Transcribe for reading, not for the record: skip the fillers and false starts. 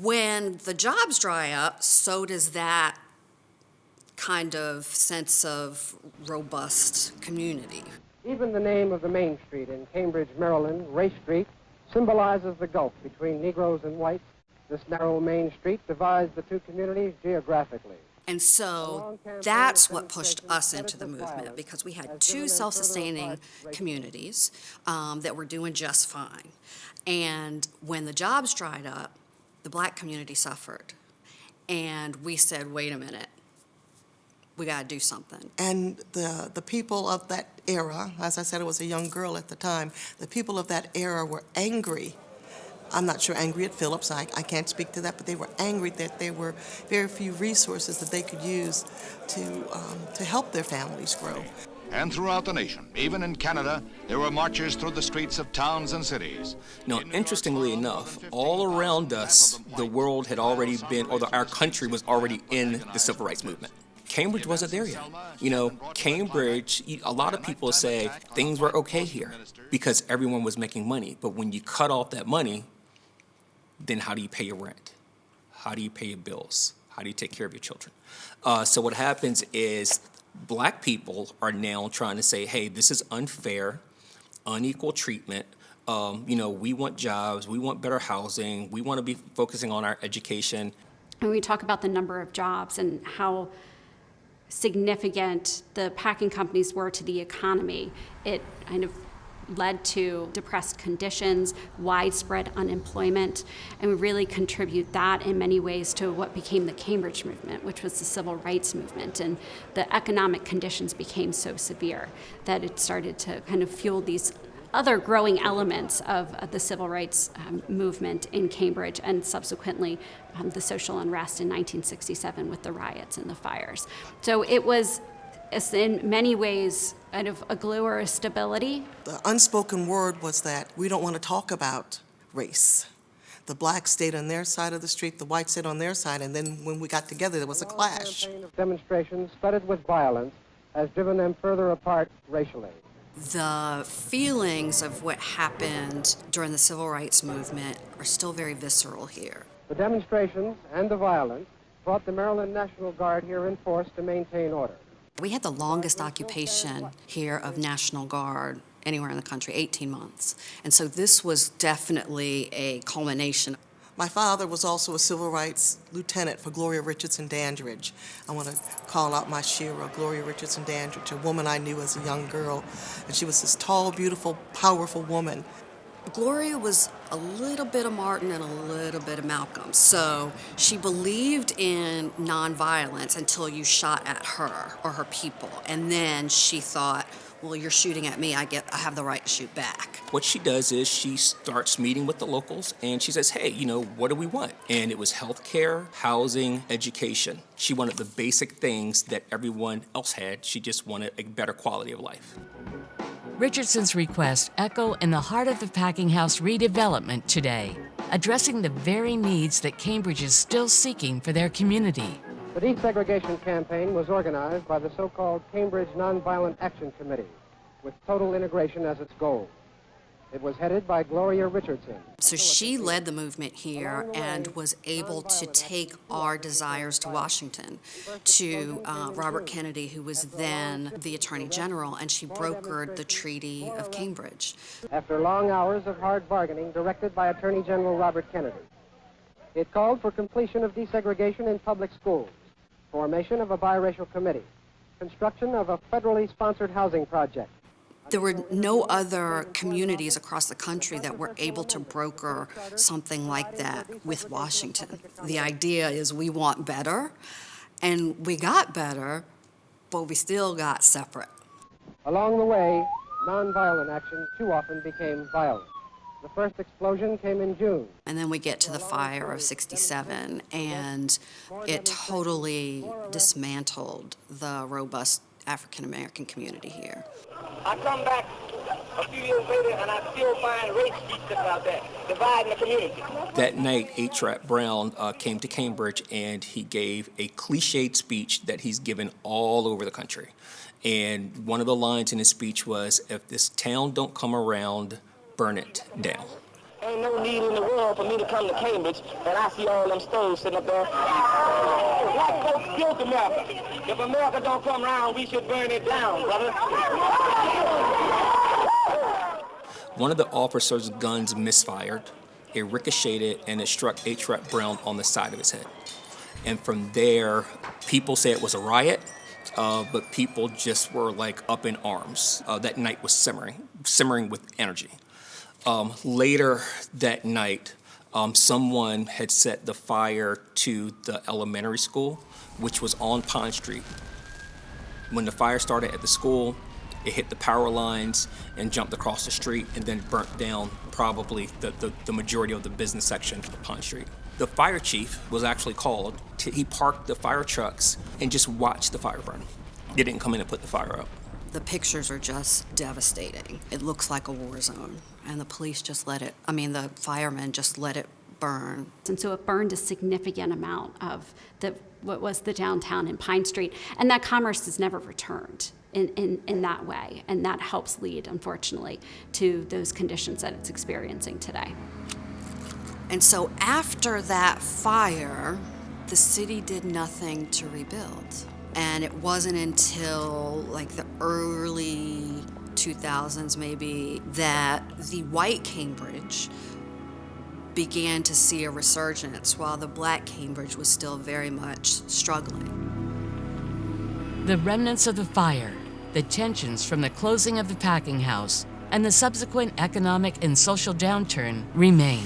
When the jobs dry up, so does that kind of sense of robust community. Even the name of the main street in Cambridge, Maryland, Race Street, symbolizes the gulf between Negroes and whites. This narrow main street divides the two communities geographically. And so that's what pushed us into the movement, because we had two self-sustaining communities that were doing just fine. And when the jobs dried up, the black community suffered. And we said, wait a minute, we got to do something. And the people of that era, as I said, I was a young girl at the time, the people of that era were angry. I'm not sure angry at Phillips, I can't speak to that, but they were angry that there were very few resources that they could use to help their families grow. And throughout the nation, even in Canada, there were marches through the streets of towns and cities. Now, interestingly enough, all around us, the world had already been, or our country was already in the civil rights movement. Cambridge wasn't there yet. You know, Cambridge, a lot of people say things were okay here because everyone was making money. But when you cut off that money, then how do you pay your rent? How do you pay your bills? How do you take care of your children? So what happens is black people are now trying to say, hey, this is unfair, unequal treatment. You know, we want jobs, we want better housing, we want to be focusing on our education. And we talk about the number of jobs and how significant the packing companies were to the economy. It kind of led to depressed conditions, widespread unemployment, and we really contribute that in many ways to what became the Cambridge movement, which was the civil rights movement. And the economic conditions became so severe that it started to kind of fuel these other growing elements of the civil rights movement in Cambridge, and subsequently the social unrest in 1967 with the riots and the fires. So it was, in many ways, kind of a glue or a stability. The unspoken word was that we don't want to talk about race. The blacks stayed on their side of the street, the whites stayed on their side, and then when we got together, there was a clash. A campaign of demonstrations studded with violence has driven them further apart racially. The feelings of what happened during the civil rights movement are still very visceral here. The demonstrations and the violence brought the Maryland National Guard here in force to maintain order. We had the longest occupation here of National Guard anywhere in the country, 18 months. And so this was definitely a culmination. My father was also a civil rights lieutenant for Gloria Richardson Dandridge. I want to call out my Shira, Gloria Richardson Dandridge, a woman I knew as a young girl. And she was this tall, beautiful, powerful woman. Gloria was a little bit of Martin and a little bit of Malcolm. So she believed in nonviolence until you shot at her or her people. And then she thought, well, you're shooting at me, I have the right to shoot back. What she does is she starts meeting with the locals and she says, hey, you know, what do we want? And it was healthcare, housing, education. She wanted the basic things that everyone else had. She just wanted a better quality of life. Richardson's requests echo in the heart of the packing house redevelopment today, addressing the very needs that Cambridge is still seeking for their community. The desegregation campaign was organized by the so-called Cambridge Nonviolent Action Committee, with total integration as its goal. It was headed by Gloria Richardson. So she led the movement here and was able to take our desires to Washington, to Robert Kennedy, who was then the Attorney General, and she brokered the Treaty of Cambridge. After long hours of hard bargaining directed by Attorney General Robert Kennedy, it called for completion of desegregation in public schools, formation of a biracial committee, construction of a federally sponsored housing project. There were no other communities across the country that were able to broker something like that with Washington. The idea is we want better, and we got better, but we still got separate. Along the way, nonviolent action too often became violent. The first explosion came in June. And then we get to the fire of '67, and it totally dismantled the robust African-American community here. I come back a few years later and I still find race speaks about that, dividing the community. That night, A-Trap Brown came to Cambridge and he gave a cliched speech that he's given all over the country. And one of the lines in his speech was, if this town don't come around, burn it down. Ain't no need in the world for me to come to Cambridge and I see all them stoves sitting up there. Black folks built America. If America don't come around, we should burn it down, brother. One of the officer's guns misfired. It ricocheted and it struck H. Rep. Brown on the side of his head. And from there, people say it was a riot, but people just were like up in arms. That night was simmering with energy. Later that night, someone had set the fire to the elementary school, which was on Pine Street. When the fire started at the school, it hit the power lines and jumped across the street and then burnt down probably the majority of the business section of Pine Street. The fire chief was actually called. He parked the fire trucks and just watched the fire burn. They didn't come in and put the fire out. The pictures are just devastating. It looks like a war zone, and the the firemen just let it burn. And so it burned a significant amount of what was the downtown and Pine Street, and that commerce has never returned in that way, and that helps lead, unfortunately, to those conditions that it's experiencing today. And so after that fire, the city did nothing to rebuild. And it wasn't until like the early 2000s maybe that the white Cambridge began to see a resurgence while the black Cambridge was still very much struggling. The remnants of the fire, the tensions from the closing of the packing house, and the subsequent economic and social downturn remain.